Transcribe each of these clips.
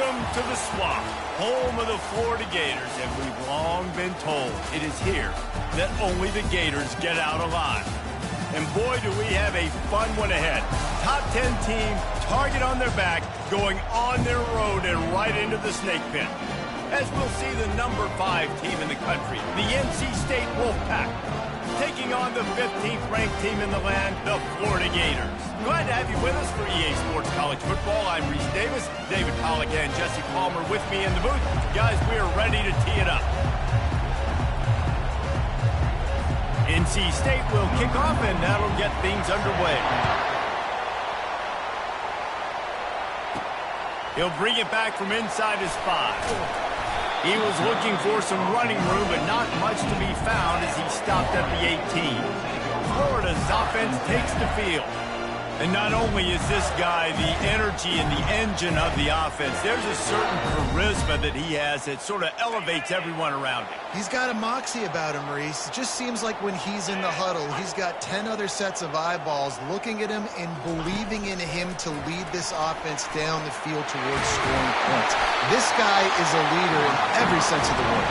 Welcome to the Swamp, home of the Florida Gators, and we've long been told it is here that only the Gators get out alive. And boy, do we have a fun one ahead. Top 10 team, target on their back, going on their road and right into the snake pit. As we'll see the number 5 team in the country, the NC State Wolfpack, taking on the 15th ranked team in the land, the Florida Gators. Glad to have you with us for EA Sports College Football. I'm Reese Davis, David Pollack and Jesse Palmer with me in the booth. Guys, we are ready to tee it up. NC State will kick off, and that'll get things underway. He'll bring it back from inside his 5. He was looking for some running room, but not much to be found as he stopped at the 18. Florida's offense takes the field. And not only is this guy the energy and the engine of the offense, there's a certain charisma that he has that sort of elevates everyone around him. He's got a moxie about him, Reese. It just seems like when he's in the huddle, he's got 10 other sets of eyeballs looking at him and believing in him to lead this offense down the field towards scoring points. This guy is a leader in every sense of the word.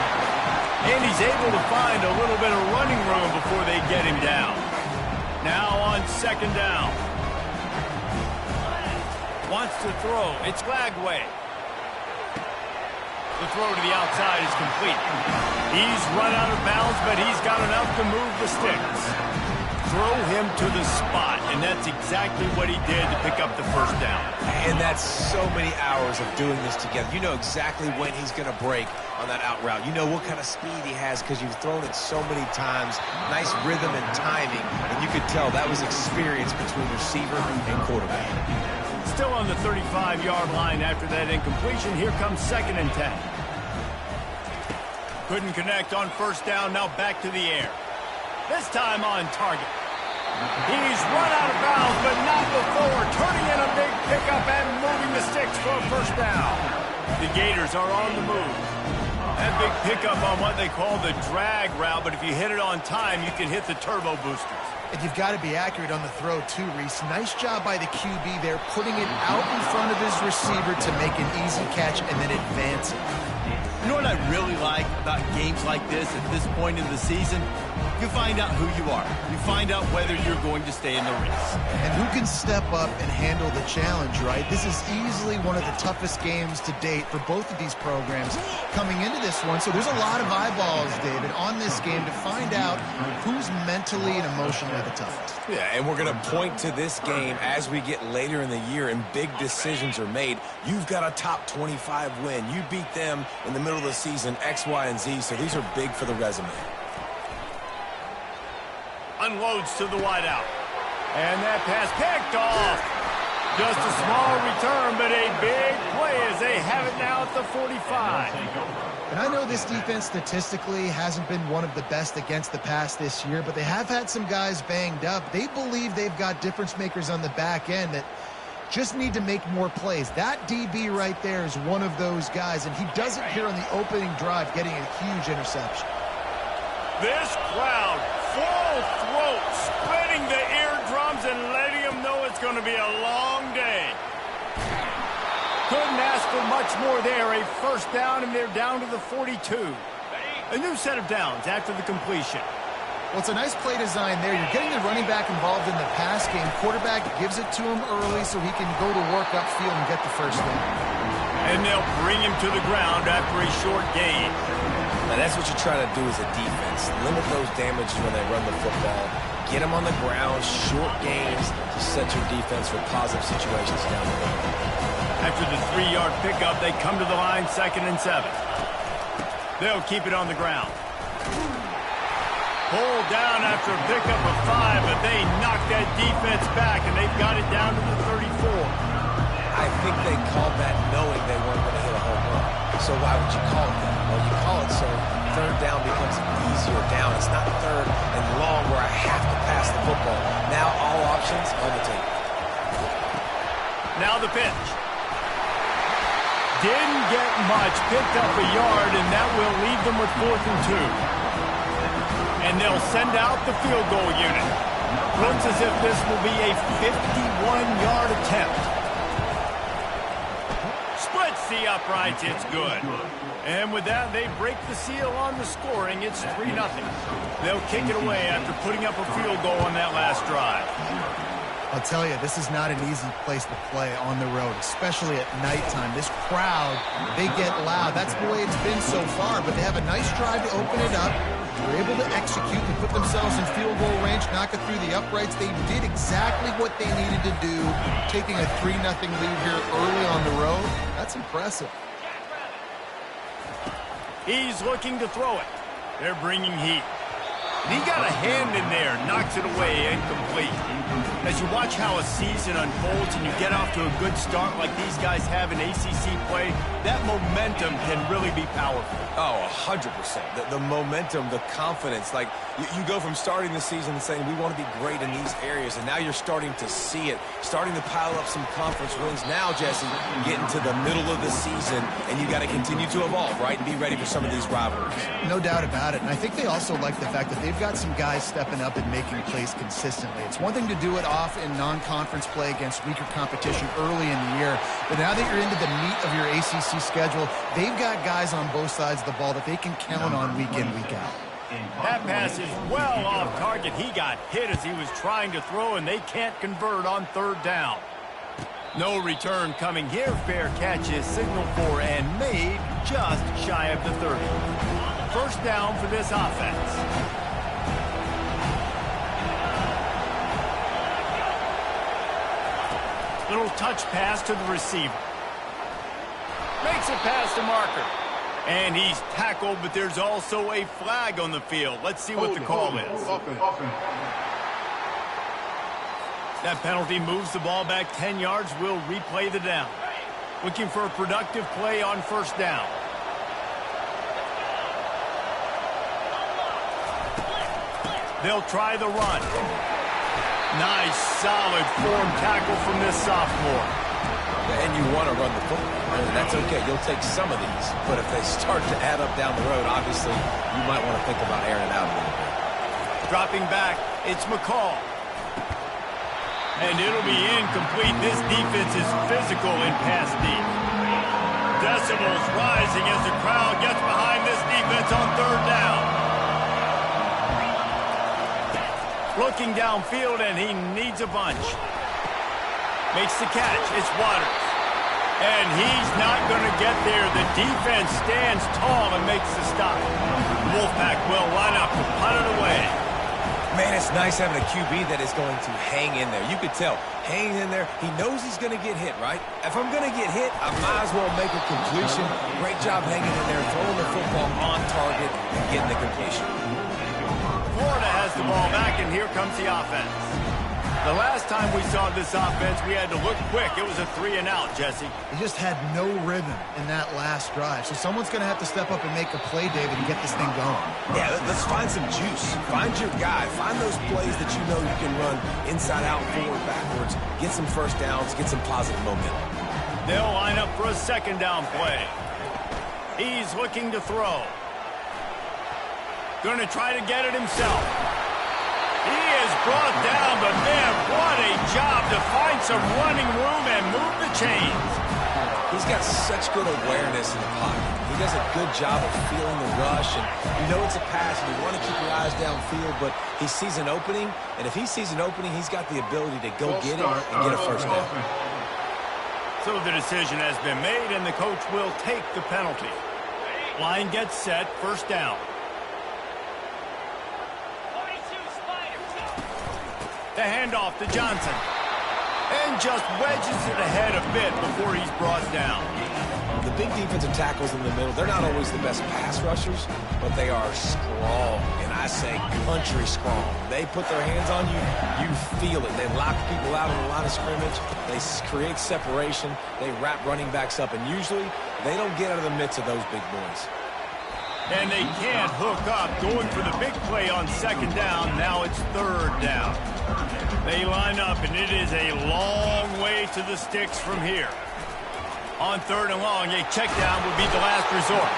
And he's able to find a little bit of running room before they get him down. Now on second down. Wants to throw. It's Lagway. The throw to the outside is complete. He's run out of bounds, but he's got enough to move the sticks. Throw him to the spot, and that's exactly what he did to pick up the first down. And that's so many hours of doing this together. You know exactly when he's going to break on that out route. You know what kind of speed he has because you've thrown it so many times. Nice rhythm and timing, and you could tell that was experience between receiver and quarterback. Still on the 35-yard line after that incompletion. Here comes 2nd and 10. Couldn't connect on first down. Now back to the air. This time on target. He's run out of bounds, but not before. Turning in a big pickup and moving the sticks for a first down. The Gators are on the move. That big pickup on what they call the drag route, but if you hit it on time, you can hit the turbo boosters. And you've got to be accurate on the throw, too, Reese. Nice job by the QB there, putting it out in front of his receiver to make an easy catch and then advance it. You know what I really like about games like this at this point in the season? You find out who you are. You find out whether you're going to stay in the race. And who can step up and handle the challenge, right? This is easily one of the toughest games to date for both of these programs coming into this one. So there's a lot of eyeballs, David, on this game to find out who's mentally and emotionally the toughest. Yeah, and we're going to point to this game as we get later in the year and big decisions are made. You've got a top 25 win. You beat them in the middle of the season, X, Y, and Z, so these are big for the resume. Unloads to the wideout. And that pass picked off. Just a small return, but a big play as they have it now at the 45. And I know this defense statistically hasn't been one of the best against the pass this year, but they have had some guys banged up. They believe they've got difference makers on the back end that just need to make more plays. That DB right there is one of those guys, and he does it here on the opening drive, getting a huge interception. This crowd, full throat, splitting the eardrums and letting them know it's going to be a long day. Couldn't ask for much more there. A first down, and they're down to the 42. A new set of downs after the completion. Well, it's a nice play design there. You're getting the running back involved in the pass game. Quarterback gives it to him early so he can go to work upfield and get the first down. And they'll bring him to the ground after a short gain. Now, that's what you try to do as a defense. Limit those damages when they run the football. Get them on the ground, short gains to set your defense for positive situations down the road. After the 3-yard pickup, they come to the line 2nd and 7. They'll keep it on the ground. Pulled down after a pickup of 5, but they knocked that defense back, and they've got it down to the 34. I think they called that knowing they weren't going to hit a home run. So why would you call it that? Well, you call it so third down becomes an easier down. It's not third and long where I have to pass the football. Now all options on the table. Now the pitch. Didn't get much, picked up a yard, and that will leave them with 4th and 2. And they'll send out the field goal unit. Looks as if this will be a 51-yard attempt. Splits the uprights. It's good. And with that, they break the seal on the scoring. It's 3-0. They'll kick it away after putting up a field goal on that last drive. I'll tell you, this is not an easy place to play on the road, especially at nighttime. This crowd, they get loud. That's the way it's been so far, but they have a nice drive to open it up. They're able to execute and put themselves in field goal range, knock it through the uprights. They did exactly what they needed to do, taking a 3-0 lead here early on the road. That's impressive. He's looking to throw it. They're bringing heat. And he got a hand in there, knocks it away, incomplete. As you watch how a season unfolds and you get off to a good start like these guys have in ACC play, that momentum can really be powerful. Oh, 100%. The momentum, the confidence. Like, you go from starting the season and saying, we want to be great in these areas, and now you're starting to see it, starting to pile up some conference wins. Now, Jesse, getting to the middle of the season, and you got to continue to evolve, right, and be ready for some of these rivalries. No doubt about it. And I think they also like the fact that they've got some guys stepping up and making plays consistently. It's one thing to do it off in non-conference play against weaker competition early in the year, but now that you're into the meat of your ACC schedule, they've got guys on both sides of the ball that they can count on week in, week out. That pass is well off target. He got hit as he was trying to throw, and they can't convert on third down. No return coming here. Fair catch is signaled for and made just shy of the 30. First down for this offense. Little touch pass to the receiver. Makes it past the marker. And he's tackled, but there's also a flag on the field. Let's see what the call is. That penalty moves the ball back 10 yards. We'll replay the down. Looking for a productive play on first down. They'll try the run. Nice, solid form tackle from this sophomore. And you want to run the football. And that's okay. You'll take some of these. But if they start to add up down the road, obviously, you might want to think about airing it out a little bit. Dropping back, it's McCall. And it'll be incomplete. This defense is physical in pass deep. Decibels rising as the crowd gets behind this defense on third down. Looking downfield, and he needs a bunch. Makes the catch. It's Waters. And he's not going to get there. The defense stands tall and makes the stop. Wolfpack will line up to punt it away. Man, it's nice having a QB that is going to hang in there. You could tell, hanging in there, he knows he's going to get hit, right? If I'm going to get hit, I might as well make a completion. Great job hanging in there, throwing the football on target, and getting the completion. Florida has the ball back, and here comes the offense. The last time we saw this offense, we had to look quick. It was a 3-and-out, Jesse. They just had no rhythm in that last drive. So someone's going to have to step up and make a play, David, and get this thing going. Yeah, let's find some juice. Find your guy. Find those plays that you know you can run inside out, forward, backwards. Get some first downs. Get some positive momentum. They'll line up for a second down play. He's looking to throw. Going to try to get it himself. He is brought down, but man, what a job to find some running room and move the chains. He's got such good awareness in the pocket. He does a good job of feeling the rush, and you know it's a pass, and you want to keep your eyes downfield, but he sees an opening, and if he sees an opening, he's got the ability to go get it and get a first down. So the decision has been made, and the coach will take the penalty. Line gets set, first down. The handoff to Johnson. And just wedges it ahead a bit before he's brought down. The big defensive tackles in the middle, they're not always the best pass rushers, but they are strong, and I say country strong. They put their hands on you, you feel it. They lock people out in the line of scrimmage. They create separation. They wrap running backs up, and usually they don't get out of the midst of those big boys. And they can't hook up. Going for the big play on second down. Now it's third down. They line up, and it is a long way to the sticks from here. On third and long, a check down would be the last resort.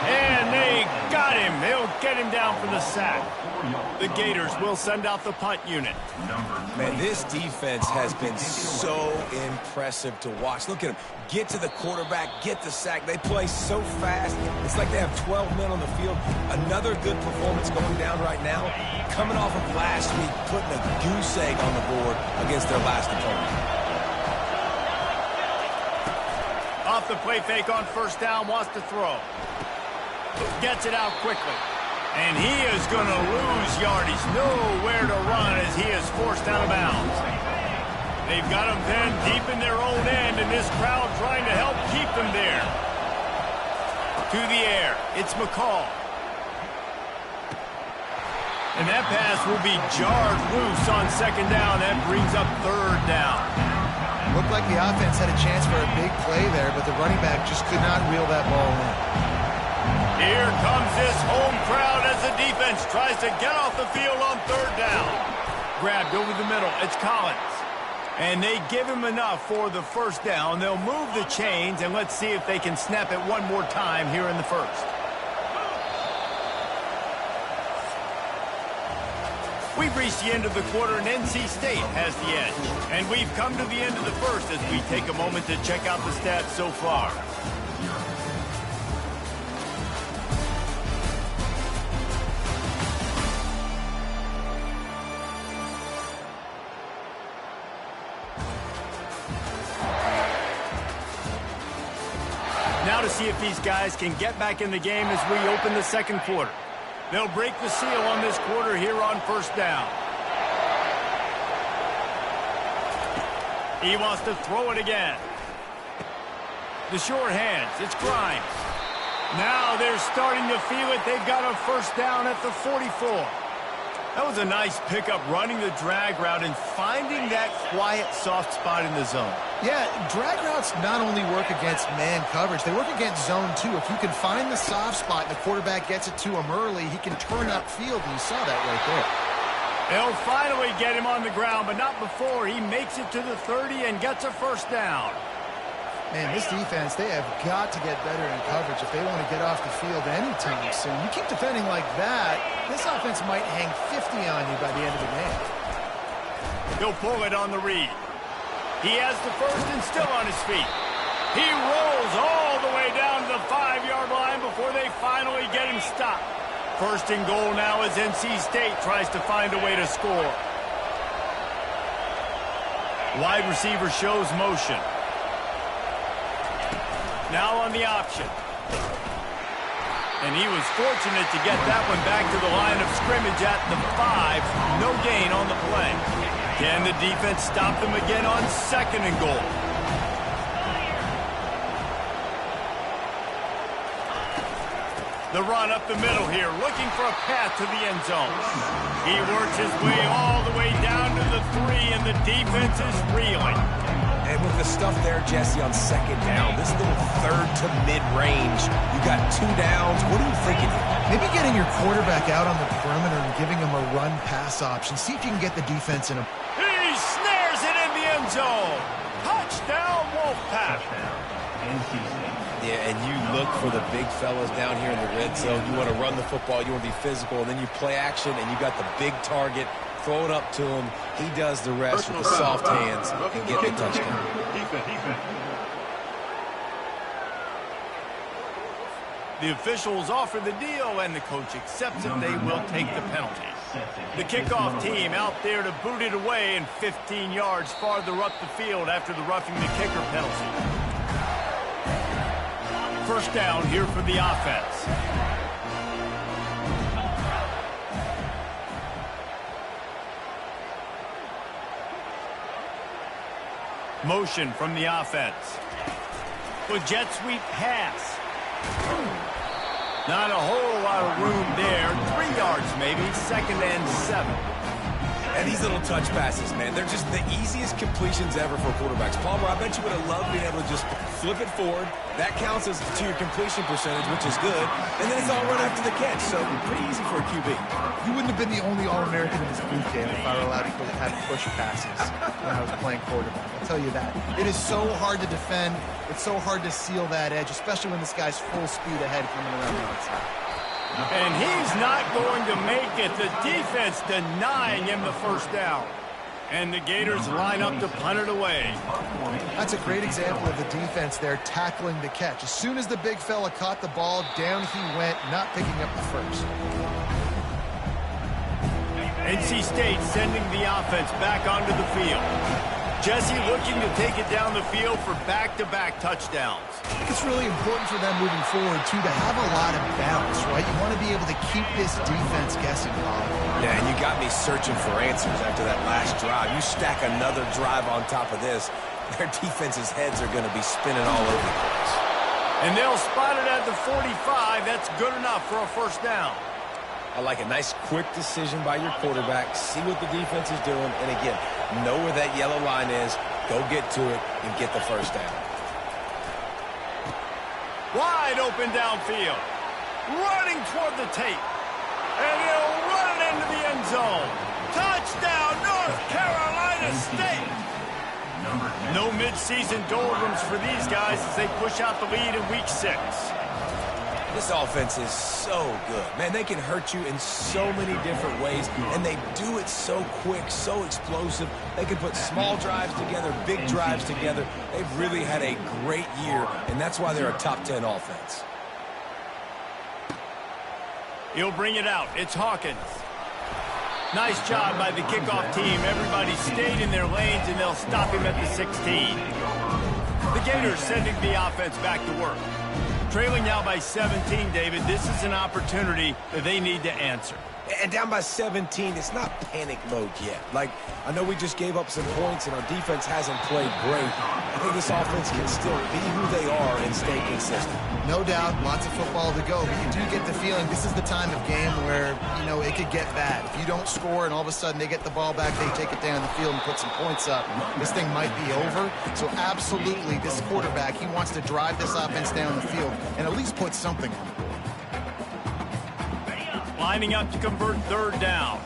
And they got him. They'll get him down for the sack. The Gators will send out the punt unit. Man, this defense has been so impressive to watch. Look at them. Get to the quarterback, get the sack. They play so fast. It's like they have 12 men on the field. Another good performance going down right now. Coming off of last week, putting a goose egg on the board against their last opponent. Off the play fake on first down, wants to throw. Gets it out quickly. And he is going to lose yardage. Nowhere to run as he is forced out of bounds. They've got him pinned deep in their own end, and this crowd trying to help keep them there. To the air, it's McCall. And that pass will be jarred loose on second down. That brings up third down. Looked like the offense had a chance for a big play there, but the running back just could not reel that ball in. Here comes this home crowd as the defense tries to get off the field on third down. Grabbed over the middle. It's Collins. And they give him enough for the first down. They'll move the chains, and let's see if they can snap it one more time here in the first. We've reached the end of the quarter, and NC State has the edge. And we've come to the end of the first as we take a moment to check out the stats so far. Now to see if these guys can get back in the game as we open the second quarter. They'll break the seal on this quarter here on first down. He wants to throw it again. The short hands, it's Grimes. Now they're starting to feel it. They've got a first down at the 44. That was a nice pickup, running the drag route and finding that quiet, soft spot in the zone. Yeah, drag routes not only work against man coverage, they work against zone too. If you can find the soft spot and the quarterback gets it to him early, he can turn upfield, and you saw that right there. They'll finally get him on the ground, but not before he makes it to the 30 and gets a first down. Man, this defense, they have got to get better in coverage if they want to get off the field anytime soon. You keep defending like that, this offense might hang 50 on you by the end of the game. He'll pull it on the read. He has the first and still on his feet. He rolls all the way down to the 5-yard line before they finally get him stopped. First and goal now as NC State tries to find a way to score. Wide receiver shows motion. Now on the option. And he was fortunate to get that one back to the line of scrimmage at the 5. No gain on the play. Can the defense stop them again on second and goal? The run up the middle here, looking for a path to the end zone. He works his way all the way down to the 3, and the defense is reeling. And with the stuff there, Jesse, on second down, this little third to mid-range, you got 2 downs. What are you thinking here? Maybe getting your quarterback out on the perimeter and giving him a run-pass option. See if you can get the defense in a... He snares it in the end zone. Touchdown, Wolfpack. Yeah, and you look for the big fellas down here in the red zone. You want to run the football, you want to be physical, and then you play action, and you got the big target. Throw it up to him. He does the rest with the soft hands and get the touchdown. The officials offer the deal, and the coach accepts it. They will take the penalty. The kickoff team out there to boot it away and 15 yards farther up the field after the roughing the kicker penalty. First down here for the offense. Motion from the offense. With jet sweep pass. Not a whole lot of room there. 3 yards maybe. Second and 7. And these little touch passes, man, they're just the easiest completions ever for quarterbacks. Palmer, I bet you would have loved being able to just flip it forward. That counts as to your completion percentage, which is good. And then it's all run after the catch, so pretty easy for a QB. You wouldn't have been the only All-American in this booth game if I were allowed to have push passes when I was playing quarterback. I'll tell you that. It is so hard to defend. It's so hard to seal that edge, especially when this guy's full speed ahead coming around the outside. And he's not going to make it. The defense denying him the first down. And the Gators line up to punt it away. That's a great example of the defense there tackling the catch. As soon as the big fella caught the ball, down he went, not picking up the first. NC State sending the offense back onto the field. Jesse looking to take it down the field for back-to-back touchdowns. I think it's really important for them moving forward, too, to have a lot of bounce, right? You want to be able to keep this defense guessing, Bob. Yeah, and you got me searching for answers after that last drive. You stack another drive on top of this, their defense's heads are going to be spinning all over the place. And they'll spot it at the 45. That's good enough for a first down. I like a nice quick decision by your quarterback. See what the defense is doing. And again, know where that yellow line is. Go get to it and get the first down. Wide open downfield. Running toward the tape. And he'll run it into the end zone. Touchdown, North Carolina State. No midseason doldrums for these guys as they push out the lead in week 6. This offense is so good. Man, they can hurt you in so many different ways, and they do it so quick, so explosive. They can put small drives together, big drives together. They've really had a great year, and that's why they're a top 10 offense. He'll bring it out. It's Hawkins. Nice job by the kickoff team. Everybody stayed in their lanes, and they'll stop him at the 16. The Gators sending the offense back to work. Trailing now by 17, David. This is an opportunity that they need to answer. And down by 17, it's not panic mode yet. Like, I know we just gave up some points and our defense hasn't played great. I think this offense can still be who they are and stay consistent. No doubt, lots of football to go, but you do get the feeling this is the time of game where, you know, it could get bad. If you don't score and all of a sudden they get the ball back, they take it down the field and put some points up, this thing might be over. So absolutely, this quarterback, he wants to drive this offense down the field and at least put something on the board. Lining up to convert third down.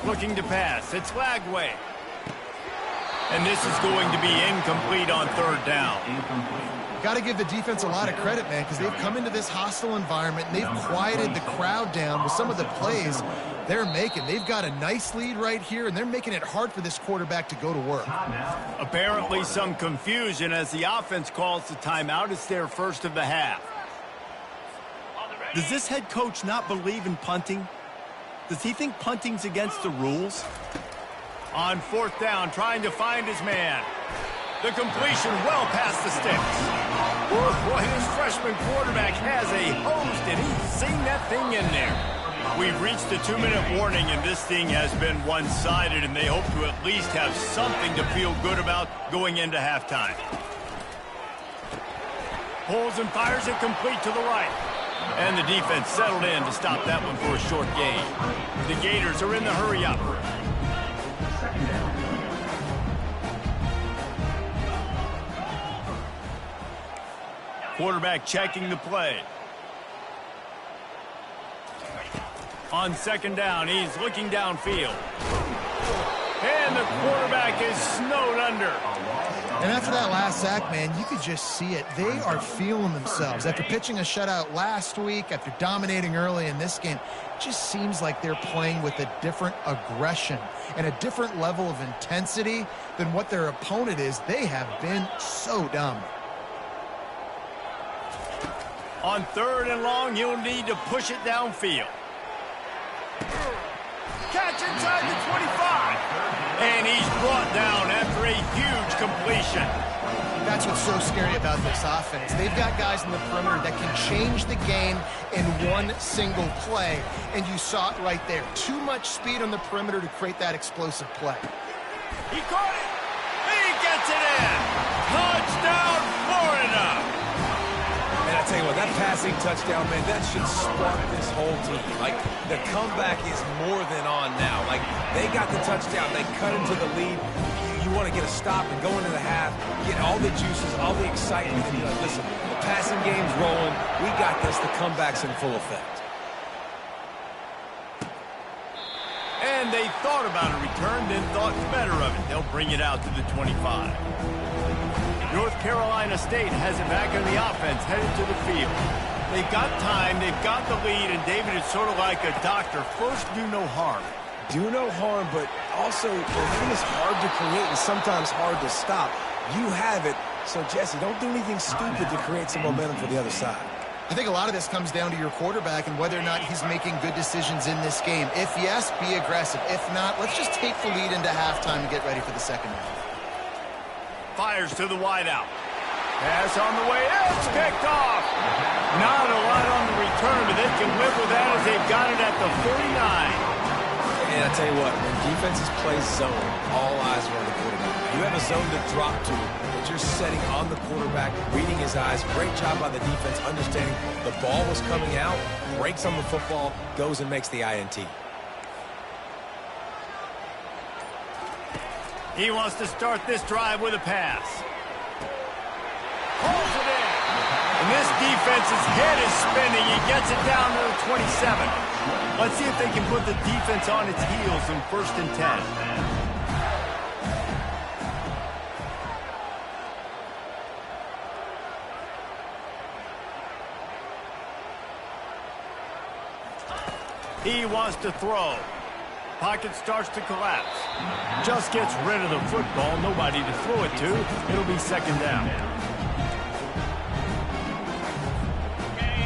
Looking to pass. It's Lagway. And this is going to be incomplete on third down. Got to give the defense a lot of credit, man, because they've come into this hostile environment and they've quieted the crowd down with some of the plays they're making. They've got a nice lead right here, and they're making it hard for this quarterback to go to work. Apparently some confusion as the offense calls the timeout. It's their first of the half. Does this head coach not believe in punting? Does he think punting's against the rules? On fourth down, trying to find his man. The completion well past the sticks. Woo, boy, this freshman quarterback has a hose. Did he sing that thing in there? We've reached the 2-minute warning, and this thing has been one-sided, and they hope to at least have something to feel good about going into halftime. Pulls and fires it complete to the right. And the defense settled in to stop that one for a short gain. The Gators are in the hurry-up. Quarterback checking the play. On second down, he's looking downfield. And the quarterback is snowed under. And after that last sack, man, you could just see it. They are feeling themselves. After pitching a shutout last week, after dominating early in this game, it just seems like they're playing with a different aggression and a different level of intensity than what their opponent is. They have been so dumb. On third and long, you'll need to push it downfield. Catch inside the 25. And he's brought down after a huge completion. That's what's so scary about this offense. They've got guys in the perimeter that can change the game in one single play. And you saw it right there. Too much speed on the perimeter to create that explosive play. He caught it. He gets it in. Touchdown, Florida. Man, I tell you what, that passing touchdown, man, that should spark this whole team. Like, the comeback is more than on now. Like, they got the touchdown. They cut into the lead. You want to get a stop and go into the half, get all the juices, all the excitement, and be like, listen, the passing game's rolling. We got this. The comeback's in full effect. And they thought about a return, then thought better of it. They'll bring it out to the 25. North Carolina State has it back in the offense, headed to the field. They've got time, they've got the lead, and David is sort of like a doctor. First, do no harm. Do no harm, but also the thing is hard to create and sometimes hard to stop. You have it, so Jesse, don't do anything stupid to create some momentum for the other side. I think a lot of this comes down to your quarterback and whether or not he's making good decisions in this game. If yes, be aggressive. If not, let's just take the lead into halftime and get ready for the second half. Fires to the wideout. Pass on the way. It's picked off. Not a lot on the return, but they can live with that as they've got it at the 49. And I tell you what, when defenses play zone, all eyes are on the quarterback. You have a zone to drop to, but you're setting on the quarterback, reading his eyes. Great job by the defense, understanding the ball was coming out, breaks on the football, goes and makes the INT. He wants to start this drive with a pass. Pulls it in. And this defense's head is spinning. He gets it down to the 27. Let's see if they can put the defense on its heels in 1st and 10. He wants to throw. Pocket starts to collapse. Just gets rid of the football. Nobody to throw it to. It'll be 2nd down.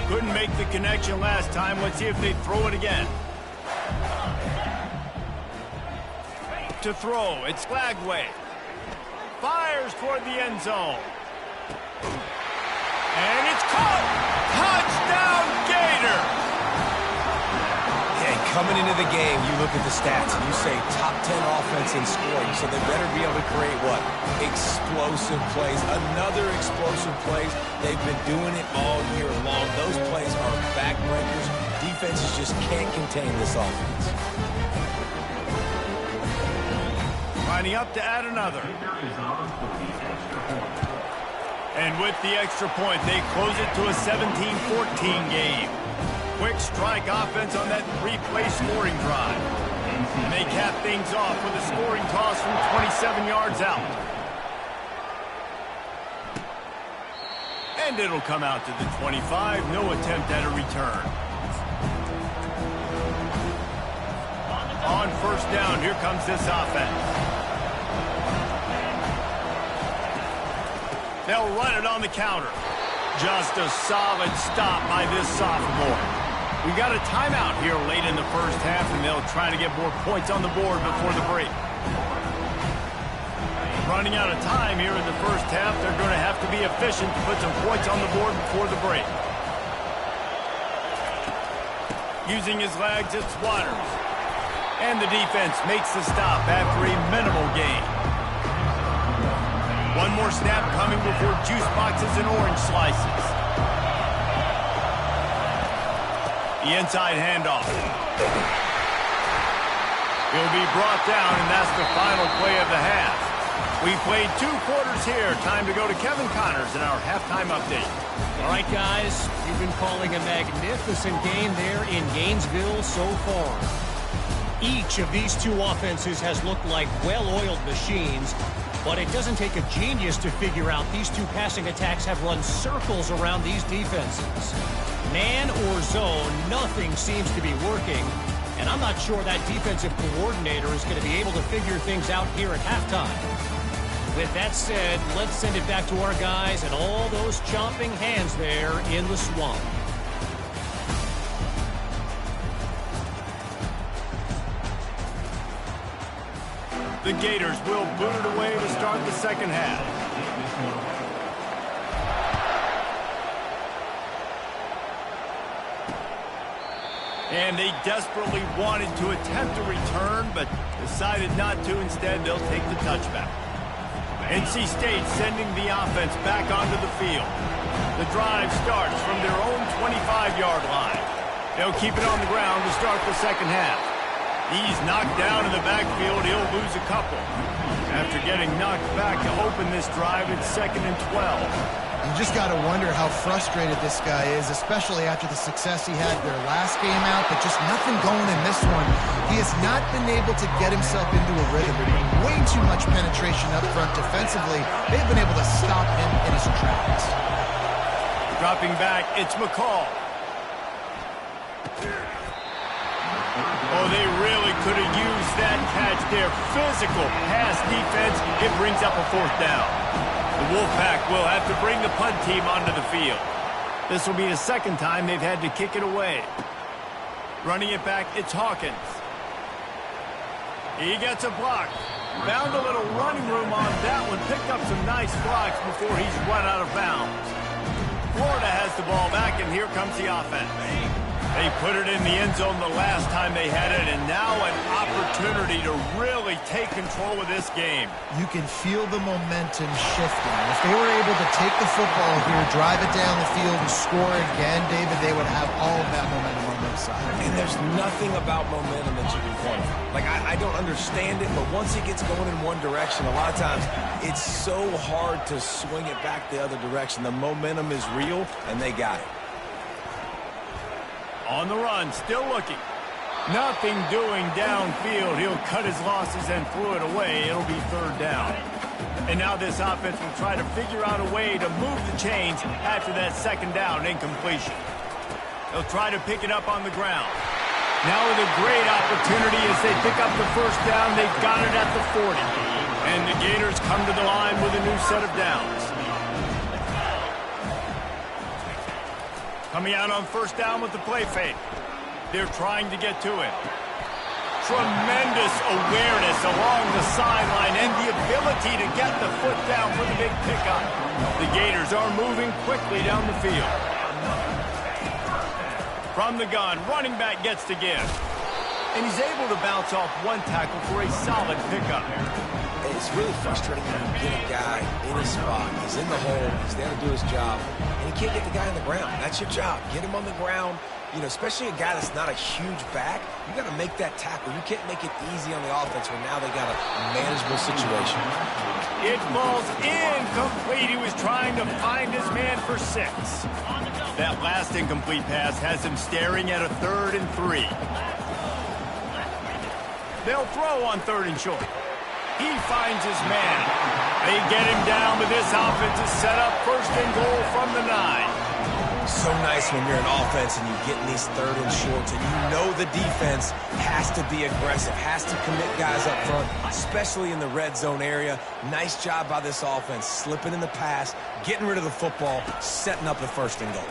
Couldn't make the connection last time. Let's see if they throw it again. To throw, it's Lagway. Fires toward the end zone. And it's caught! Touchdown, Gator! And coming into the game, you look at the stats and you say top 10 offense in scoring, so they better be able to create what? Explosive plays. Another explosive plays. They've been doing it all year long. Those plays are backbreakers. Defenses just can't contain this offense. Lining up to add another. And with the extra point, they close it to a 17-14 game. Quick strike offense on that 3-play scoring drive. And they cap things off with a scoring toss from 27 yards out. And it'll come out to the 25. No attempt at a return. On 1st down, here comes this offense. They'll run it on the counter. Just a solid stop by this sophomore. We got a timeout here late in the 1st half, and they'll try to get more points on the board before the break. Running out of time here in the 1st half, they're going to have to be efficient to put some points on the board before the break. Using his legs, it's Waters. And the defense makes the stop after a minimal gain. One more snap coming before juice boxes and orange slices. The inside handoff. He'll be brought down, and that's the final play of the half. We played 2 quarters here. Time to go to Kevin Connors in our halftime update. All right, guys, we've been calling a magnificent game there in Gainesville so far. Each of these 2 offenses has looked like well-oiled machines, but it doesn't take a genius to figure out these 2 passing attacks have run circles around these defenses. Man or zone, nothing seems to be working, and I'm not sure that defensive coordinator is going to be able to figure things out here at halftime. With that said, let's send it back to our guys and all those chomping hands there in the swamp. The Gators will boot it away to start the 2nd half. And they desperately wanted to attempt a return, but decided not to. Instead, they'll take the touchback. NC State sending the offense back onto the field. The drive starts from their own 25-yard line. They'll keep it on the ground to start the 2nd half. He's knocked down in the backfield. He'll lose a couple. After getting knocked back to open this drive, it's 2nd and 12. You just got to wonder how frustrated this guy is, especially after the success he had their last game out, but just nothing going in this one. He has not been able to get himself into a rhythm. Way too much penetration up front defensively. They've been able to stop him in his tracks. Dropping back, it's McCall. Oh, they really could have used that catch there. Physical pass defense. It brings up a 4th down. The Wolfpack will have to bring the punt team onto the field. This will be the 2nd time they've had to kick it away. Running it back, it's Hawkins. He gets a block. Found a little running room on that one. Picked up some nice blocks before he's run out of bounds. Florida has the ball back, and here comes the offense. They put it in the end zone the last time they had it, and now an opportunity to really take control of this game. You can feel the momentum shifting. If they were able to take the football here, drive it down the field, and score again, David, they would have all of that momentum on their side. And there's nothing about momentum that you can quantify. Like, I don't understand it, but once it gets going in one direction, a lot of times it's so hard to swing it back the other direction. The momentum is real, and they got it. On the run, still looking. Nothing doing downfield. He'll cut his losses and throw it away. It'll be 3rd down. And now this offense will try to figure out a way to move the chains after that 2nd down incompletion. They'll try to pick it up on the ground. Now with a great opportunity as they pick up the 1st down. They've got it at the 40. And the Gators come to the line with a new set of downs. Coming out on 1st down with the play fake. They're trying to get to it. Tremendous awareness along the sideline and the ability to get the foot down for the big pickup. The Gators are moving quickly down the field. From the gun, running back gets to give. And he's able to bounce off 1 tackle for a solid pickup. It's really frustrating when you get a guy in his spot. He's in the hole. He's there to do his job. And you can't get the guy on the ground. That's your job. Get him on the ground. You know, especially a guy that's not a huge back. You got to make that tackle. You can't make it easy on the offense when now they got a manageable situation. It falls incomplete. He was trying to find his man for 6. That last incomplete pass has him staring at a 3rd and 3. They'll throw on 3rd and short. He finds his man. They get him down, but this offense is set up 1st and goal from the 9. So nice when you're an offense and you get in these 3rd and shorts and you know the defense has to be aggressive, has to commit guys up front, especially in the red zone area. Nice job by this offense, slipping in the pass, getting rid of the football, setting up the 1st and goal.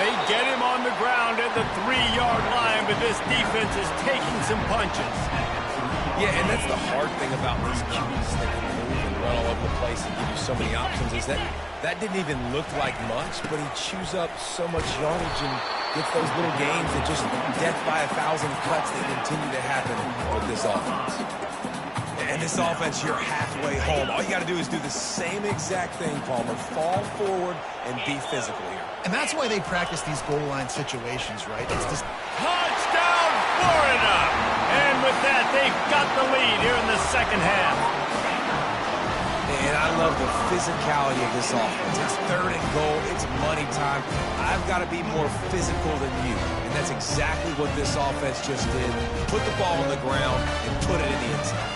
They get him on the ground at the 3-yard line, but this defense is taking some punches. Yeah, and that's the hard thing about these QBs that can move and run all over the place and give you so many options is that didn't even look like much, but he chews up so much yardage and gets those little gains that just death by 1,000 cuts that continue to happen with this offense. And this offense, you're halfway home. All you got to do is do the same exact thing, Palmer. Fall forward and be physical here. And that's why they practice these goal line situations, right? It's this Touchdown, Florida! And with that, they've got the lead here in the 2nd half. And I love the physicality of this offense. It's 3rd and goal. It's money time. I've got to be more physical than you. And that's exactly what this offense just did. Put the ball on the ground and put it in the end zone.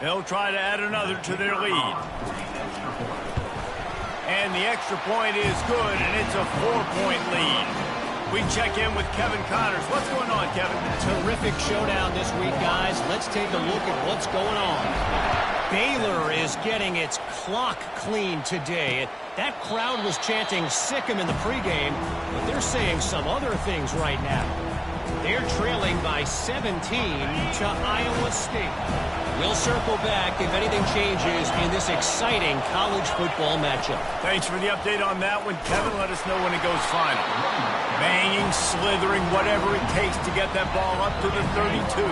They'll try to add another to their lead. And the extra point is good, and it's a 4-point lead. We check in with Kevin Connors. What's going on, Kevin? Terrific showdown this week, guys. Let's take a look at what's going on. Baylor is getting its clock clean today. That crowd was chanting "sick 'em" in the pregame, but they're saying some other things right now. They're trailing by 17 to Iowa State. We'll circle back if anything changes in this exciting college football matchup. Thanks for the update on that one, Kevin. Let us know when it goes final. Banging, slithering, whatever it takes to get that ball up to the 32.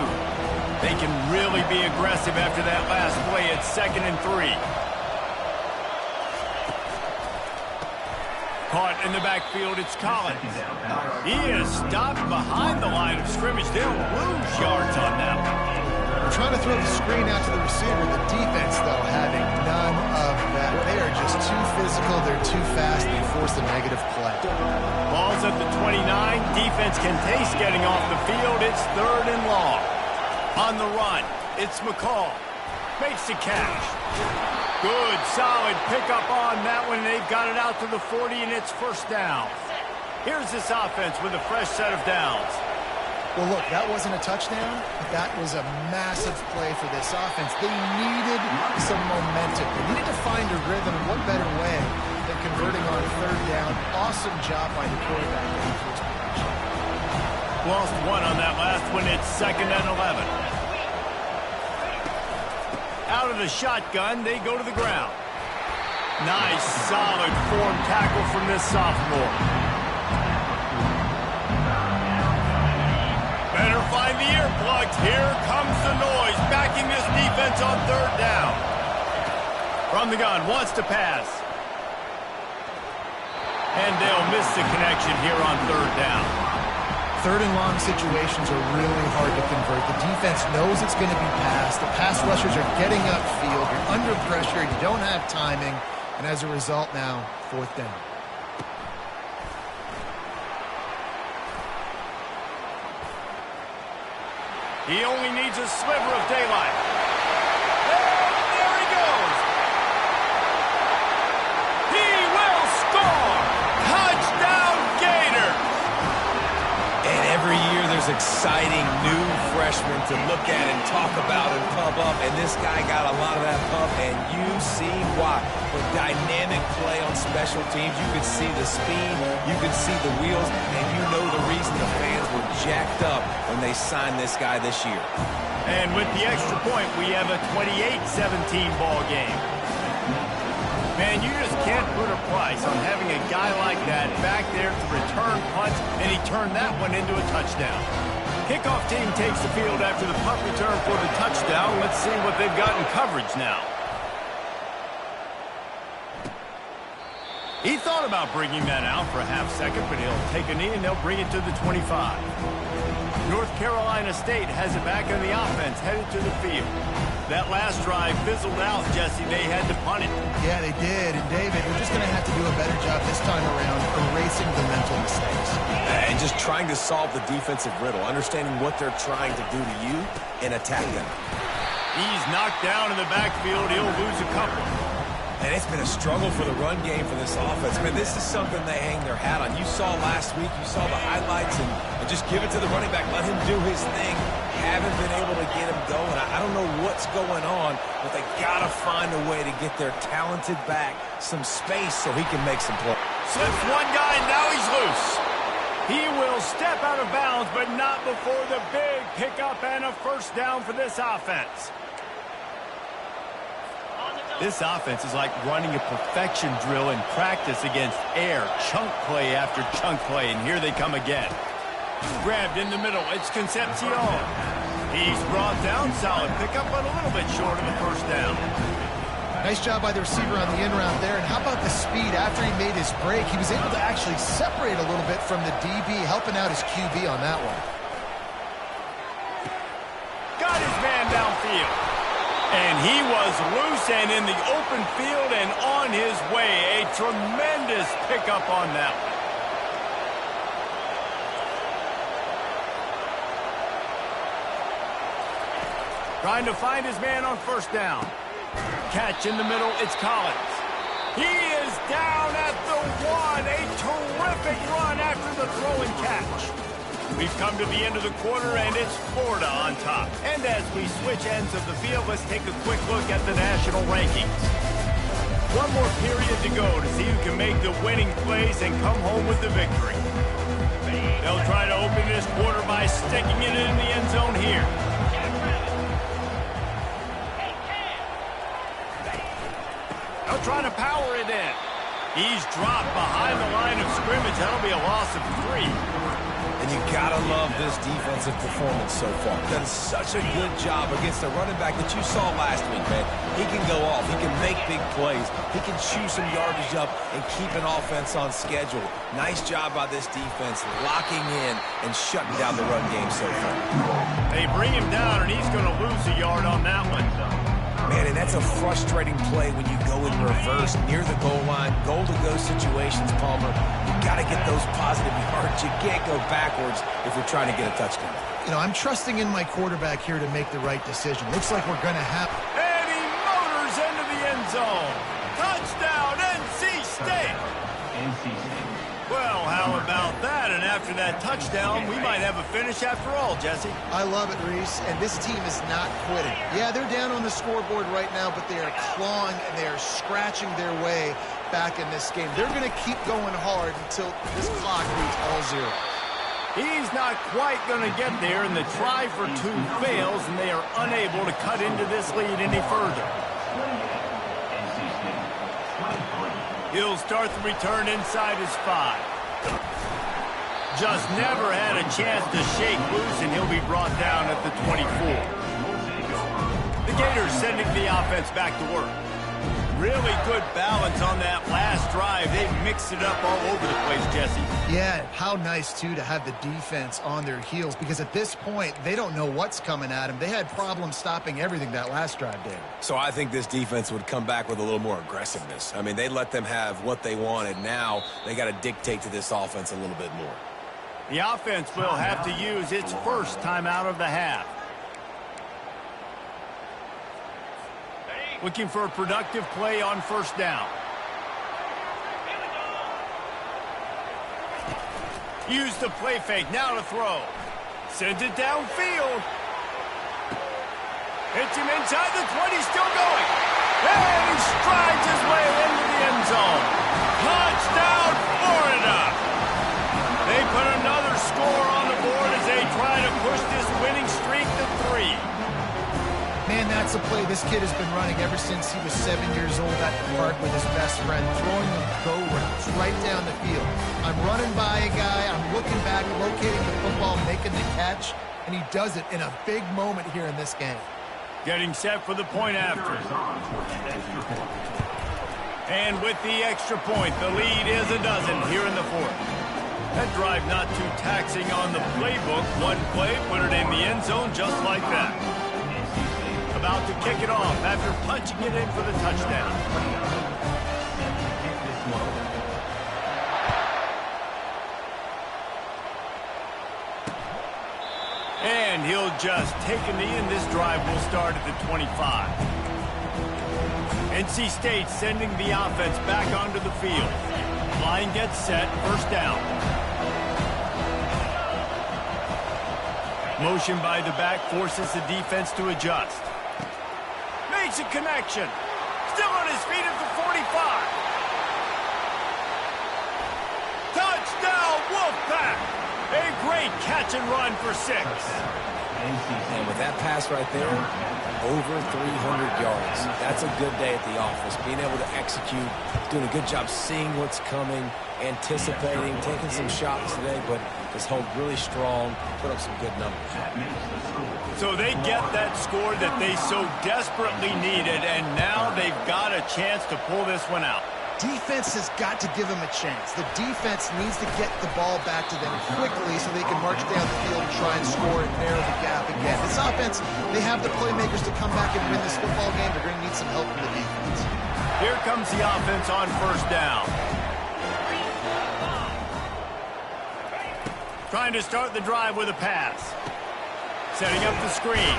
They can really be aggressive after that last play at 2nd and 3. Caught in the backfield, it's Collins. He is stopped behind the line of scrimmage. They'll lose yards on that one. They're trying to throw the screen out to the receiver. The defense, though, having none of that. They are just too physical. They're too fast. They force a negative play. Ball's at the 29. Defense can taste getting off the field. It's 3rd and long. On the run, it's McCall. Makes the catch. Good, solid pickup on that one. They've got it out to the 40, and it's 1st down. Here's this offense with a fresh set of downs. Well, look, that wasn't a touchdown, but that was a massive play for this offense. They needed some momentum. They needed to find a rhythm. What better way than converting on 3rd down? Awesome job by the quarterback. Lost 1 on that last one. It's 2nd and 11. Out of the shotgun, they go to the ground. Nice, solid form tackle from this sophomore. Better find the earplugs. Here comes the noise, backing this defense on 3rd down. From the gun, wants to pass. And they'll miss the connection here on 3rd down. 3rd and long situations are really hard to convert. The defense knows it's going to be passed. The pass rushers are getting upfield. You're under pressure. You don't have timing. And as a result now, 4th down. He only needs a sliver of daylight. And there he goes. He will score. Touchdown, Gators. And every year there's exciting new freshmen to look at and talk about and pump up. And this guy got a lot of that pump, and you see why. The dynamic play on special teams. You could see the speed. You could see the wheels. And you know the reason the fans were jacked up when they signed this guy this year. And with the extra point, we have a 28-17 ball game. Man, you just can't put a price on having a guy like that back there to return punts, and he turned that one into a touchdown. Kickoff team takes the field after the punt return for the touchdown. Let's see what they've got in coverage now. He thought about bringing that out for a half second, but he'll take a knee and they'll bring it to the 25. North Carolina State has it back on the offense, headed to the field. That last drive fizzled out, Jesse. They had to punt it. Yeah, they did. And, David, we're just going to have to do a better job this time around erasing the mental mistakes. And just trying to solve the defensive riddle, understanding what they're trying to do to you and attack them. He's knocked down in the backfield. He'll lose a couple. And it's been a struggle for the run game for this offense. Man, this is something they hang their hat on. You saw last week, you saw the highlights, and just give it to the running back. Let him do his thing. Haven't been able to get him going. I don't know what's going on, but they got to find a way to get their talented back some space so he can make some plays. Slips one guy, and now he's loose. He will step out of bounds, but not before the big pickup and a 1st down for this offense. This offense is like running a perfection drill in practice against air. Chunk play after chunk play, and here they come again. Grabbed in the middle. It's Concepcion. He's brought down. Solid pickup, but a little bit short of the 1st down. Nice job by the receiver on the in route there. And how about the speed? After he made his break, he was able to actually separate a little bit from the DB, helping out his QB on that one. Got his man downfield. And he was loose and in the open field and on his way. A tremendous pickup on that one. Trying to find his man on 1st down. Catch in the middle, it's Collins. He is down at the 1. A terrific run after the throw and catch. We've come to the end of the quarter, and it's Florida on top. And as we switch ends of the field, let's take a quick look at the national rankings. One more period to go to see who can make the winning plays and come home with the victory. They'll try to open this quarter by sticking it in the end zone here. They'll try to power it in. He's dropped behind the line of scrimmage. That'll be a loss of 3. And you gotta love this defensive performance so far. Done such a good job against a running back that you saw last week, man. He can go off. He can make big plays. He can chew some yardage up and keep an offense on schedule. Nice job by this defense locking in and shutting down the run game so far. They bring him down, and he's going to lose a yard on that one. Man, and that's a frustrating play when you go in reverse near the goal line. Goal-to-go situations, Palmer. You got to get those positive yards. You can't go backwards if you're trying to get a touchdown. You know, I'm trusting in my quarterback here to make the right decision. Looks like we're going to have... And he motors into the end zone. Touchdown, NC State. Well, how about that? And after that touchdown, we might have a finish after all, Jesse. I love it, Reese, and this team is not quitting. Yeah, they're down on the scoreboard right now, but they are clawing and they are scratching their way back in this game. They're going to keep going hard until this clock reads all zero. He's not quite going to get there, and the try for two fails, and they are unable to cut into this lead any further. He'll start the return inside his 5. Just never had a chance to shake loose, and he'll be brought down at the 24. The Gators sending the offense back to work. Really good balance on that last drive. They mixed it up all over the place, Jesse. Yeah, how nice, too, to have the defense on their heels, because at this point, they don't know what's coming at them. They had problems stopping everything that last drive did. So I think this defense would come back with a little more aggressiveness. I mean, they let them have what they wanted. Now they got to dictate to this offense a little bit more. The offense will have to use its first timeout of the half. Looking for a productive play on first down. Use the play fake, now to throw. Sends it downfield. Hits him inside the 20, still going. And he strides his way into the end zone. Touchdown, Florida! They put another score on the board as they try to push this winning streak to 3. Man, that's a play this kid has been running ever since he was 7 years old at the park with his best friend, throwing them go routes right down the field. I'm running by a guy, I'm looking back, locating the football, making the catch, and he does it in a big moment here in this game. Getting set for the point after. And with the extra point, the lead is a dozen here in the 4th. That drive not too taxing on the playbook. One play, put it in the end zone just like that. About to kick it off after punching it in for the touchdown. And he'll just take a knee, and this drive will start at the 25. NC State sending the offense back onto the field. Line gets set, first down. Motion by the back forces the defense to adjust. Makes a connection. Still on his feet at the 45. Touchdown, Wolfpack! A great catch and run for 6. And with that pass right there, over 300 yards. That's a good day at the office. Being able to execute, doing a good job seeing what's coming, anticipating, taking some shots today, but just hold really strong, put up some good numbers. So they get that score that they so desperately needed, and now they've got a chance to pull this one out. Defense has got to give them a chance. The defense needs to get the ball back to them quickly so they can march down the field and try and score and narrow the gap again. This offense, they have the playmakers to come back and win this football game. They're going to need some help from the defense. Here comes the offense on first down. Trying to start the drive with a pass. Setting up the screen.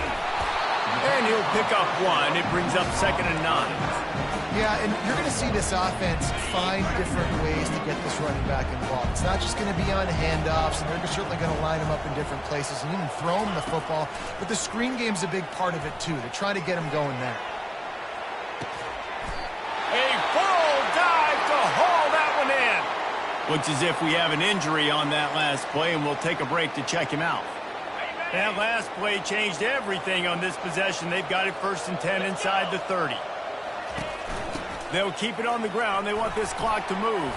And he'll pick up one. It brings up 2nd and 9. Yeah, and you're going to see this offense find different ways to get this running back involved. It's not just going to be on handoffs, and they're certainly going to line him up in different places and even throw him the football. But the screen game's a big part of it, too. They're trying to get him going there. A full dive to haul that one in. Looks as if we have an injury on that last play, and we'll take a break to check him out. That last play changed everything on this possession. They've got it 1st and 10 inside the 30. They'll keep it on the ground. They want this clock to move.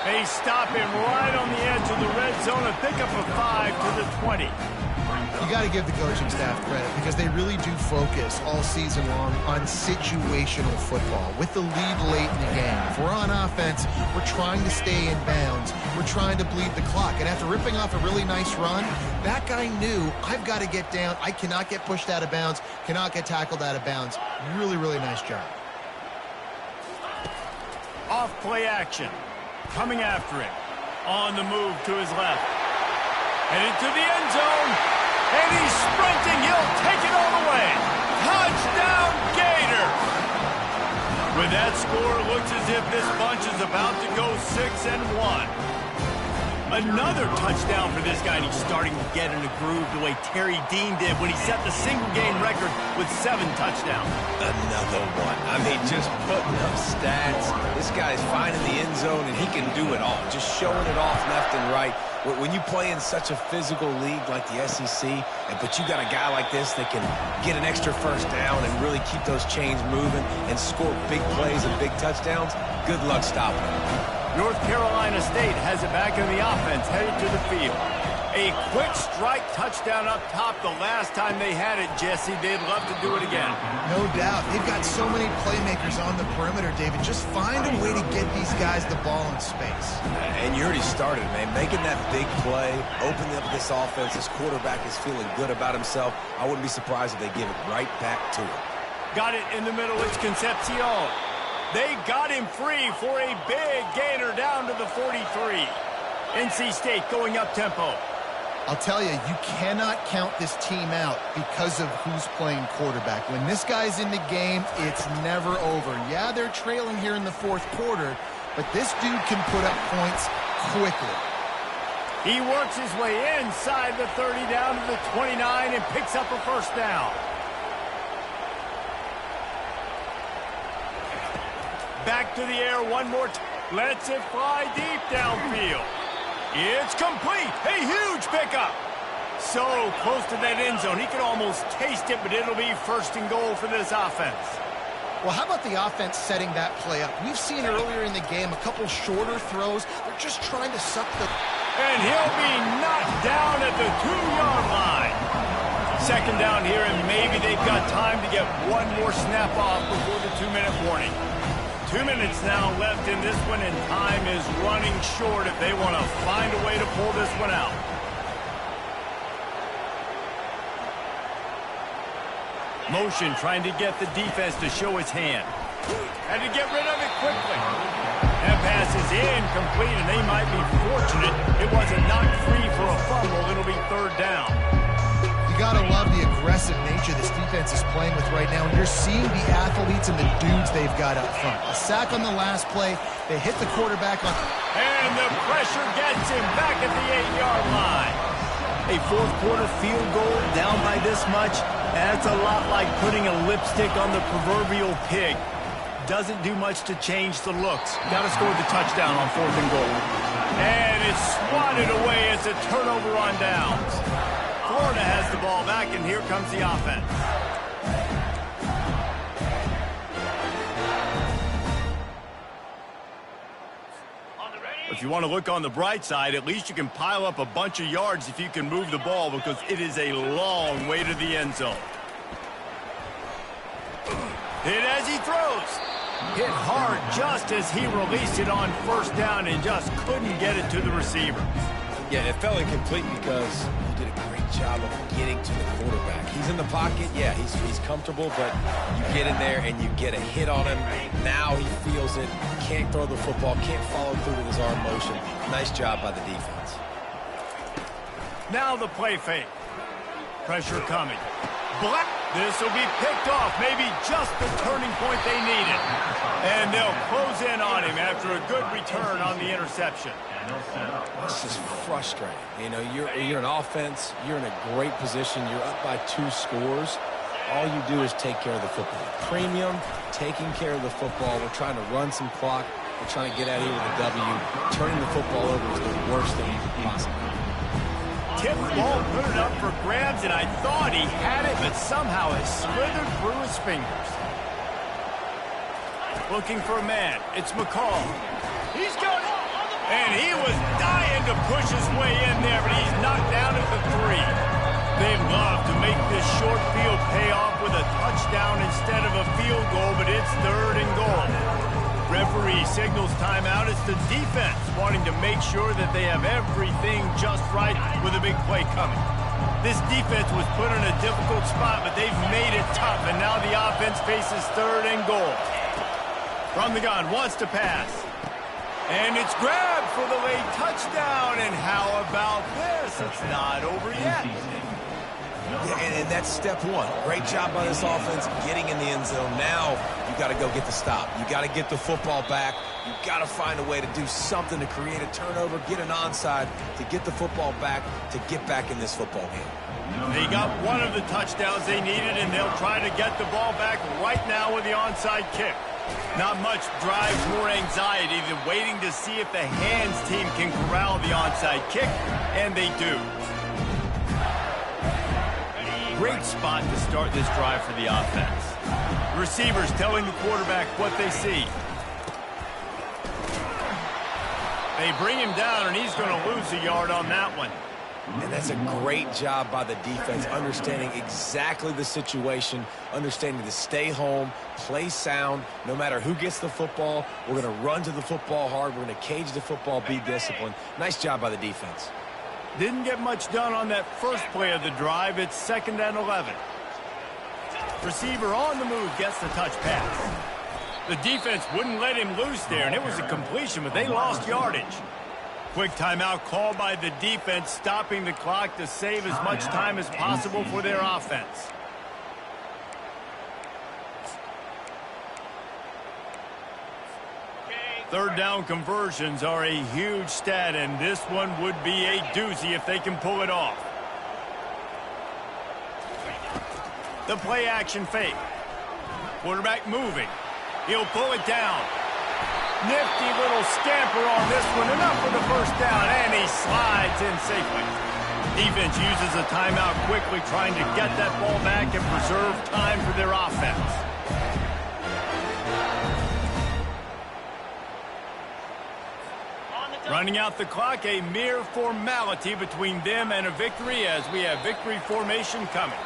They stop him right on the edge of the red zone and pick up a 5 to the 20. You got to give the coaching staff credit because they really do focus all season long on situational football with the lead late in the game. If we're on offense, we're trying to stay in bounds. We're trying to bleed the clock. And after ripping off a really nice run, that guy knew, I've got to get down. I cannot get pushed out of bounds, cannot get tackled out of bounds. Really, really nice job. Off play action. Coming after him. On the move to his left. Headed to the end zone. And he's sprinting. He'll take it all the way. Touchdown, Gators! With that score, it looks as if this bunch is about to go 6-1. Another touchdown for this guy, and he's starting to get in a groove the way Terry Dean did when he set the single-game record with 7 touchdowns. Another one. I mean, just putting up stats. This guy's finding the end zone, and he can do it all. Just showing it off left and right. When you play in such a physical league like the SEC, but you got a guy like this that can get an extra first down and really keep those chains moving and score big plays and big touchdowns, good luck stopping him. North Carolina State has it back in the offense, headed to the field. A quick strike touchdown up top the last time they had it, Jesse. They'd love to do it again. No doubt. They've got so many playmakers on the perimeter, David. Just find a way to get these guys the ball in space. And you already started, man. Making that big play, opening up this offense. This quarterback is feeling good about himself. I wouldn't be surprised if they give it right back to him. Got it in the middle. It's Concepcion. They got him free for a big gainer down to the 43. NC State going up tempo. I'll tell you, you cannot count this team out because of who's playing quarterback. When this guy's in the game, it's never over. Yeah, they're trailing here in the fourth quarter, but this dude can put up points quickly. He works his way inside the 30 down to the 29 and picks up a first down. Back to the air one more time. Lets it fly deep downfield. It's complete. A huge pickup. So close to that end zone. He could almost taste it, but it'll be first and goal for this offense. Well, how about the offense setting that play up? We've seen earlier in the game a couple shorter throws. They're just trying to suck the... And he'll be knocked down at the 2-yard line. Second down here, and maybe they've got time to get one more snap off before the 2-minute warning. 2 minutes now left in this one, and time is running short if they want to find a way to pull this one out. Motion trying to get the defense to show his hand. Had to get rid of it quickly. That pass is incomplete, and they might be fortunate it wasn't knocked free for a fumble. It'll be third down. Gotta love the aggressive nature this defense is playing with right now, and you're seeing the athletes and the dudes they've got up front. A sack on the last play, they hit the quarterback on... And the pressure gets him back at the 8-yard line. A fourth quarter field goal down by this much, that's a lot like putting a lipstick on the proverbial pig. Doesn't do much to change the looks. Gotta score the touchdown on fourth and goal. And it's swatted away. It's a turnover on downs. Florida has the ball back, and here comes the offense. If you want to look on the bright side, at least you can pile up a bunch of yards if you can move the ball, because it is a long way to the end zone. Hit as he throws. Hit hard just as he released it on first down and just couldn't get it to the receiver. Yeah, it fell incomplete because he did a great job of getting to the quarterback. He's in the pocket, yeah, he's comfortable, but you get in there and you get a hit on him. Now he feels it, can't throw the football, can't follow through with his arm motion. Nice job by the defense. Now the play fake. Pressure coming. Black. This will be picked off, maybe just the turning point they needed. And they'll close in on him after a good return on the interception. This is frustrating. You know, you're an offense, you're in a great position, you're up by 2 scores. All you do is take care of the football. Premium, taking care of the football. We're trying to run some clock. We're trying to get out of here with a W. Turning the football over is the worst thing you could possibly do. Tipped ball, put it up for grabs, and I thought he had it, but somehow it slithered through his fingers. Looking for a man. It's McCall. He's got it. And he was dying to push his way in there, but he's knocked down at the 3. They'd love to make this short field pay off with a touchdown instead of a field goal, but it's 3rd and goal. Referee signals timeout. It's the defense wanting to make sure that they have everything just right with a big play coming. This defense was put in a difficult spot, but they've made it tough, and now the offense faces 3rd and goal. From the gun, wants to pass. And it's grabbed for the late touchdown. And how about this? It's not over yet. Yeah, and that's step 1. Great job by this offense getting in the end zone. Now you got to go get the stop. You got to get the football back. You got to find a way to do something to create a turnover, get an onside, to get the football back, to get back in this football game. They got one of the touchdowns they needed, and they'll try to get the ball back right now with the onside kick. Not much drives more anxiety than waiting to see if the hands team can corral the onside kick, and they do. Great spot to start this drive for the offense. The receivers telling the quarterback what they see. They bring him down, and he's going to lose a yard on that one. And that's a great job by the defense, understanding exactly the situation, understanding to stay home, play sound. No matter who gets the football, we're going to run to the football hard. We're going to cage the football, be disciplined. Nice job by the defense. Didn't get much done on that first play of the drive. It's 2nd and 11. Receiver on the move gets the touch pass. The defense wouldn't let him loose there, and it was a completion, but they lost yardage. Quick timeout called by the defense, stopping the clock to save as much time as possible for their offense. Third down conversions are a huge stat, and this one would be a doozy if they can pull it off. The play action fake. Quarterback moving. He'll pull it down. Nifty little scamper on this one. Enough for the first down, and he slides in safely. Defense uses a timeout quickly, trying to get that ball back and preserve time for their offense. Running out the clock, a mere formality between them and a victory as we have victory formation coming.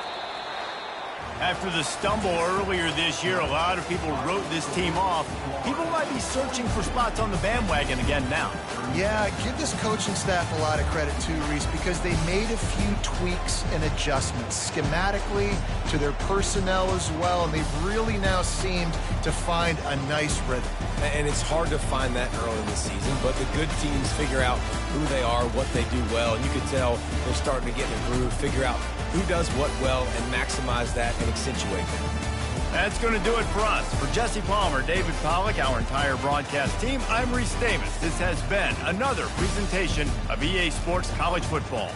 After the stumble earlier this year, a lot of people wrote this team off. People might be searching for spots on the bandwagon again now. Yeah, give this coaching staff a lot of credit too, Reese, because they made a few tweaks and adjustments schematically to their personnel as well, and they've really now seemed to find a nice rhythm. And it's hard to find that early in the season, but the good teams figure out who they are, what they do well, and you can tell they're starting to get in a groove, figure out who does what well, and maximize that and accentuate that. That's going to do it for us. For Jesse Palmer, David Pollack, our entire broadcast team, I'm Reese Davis. This has been another presentation of EA Sports College Football.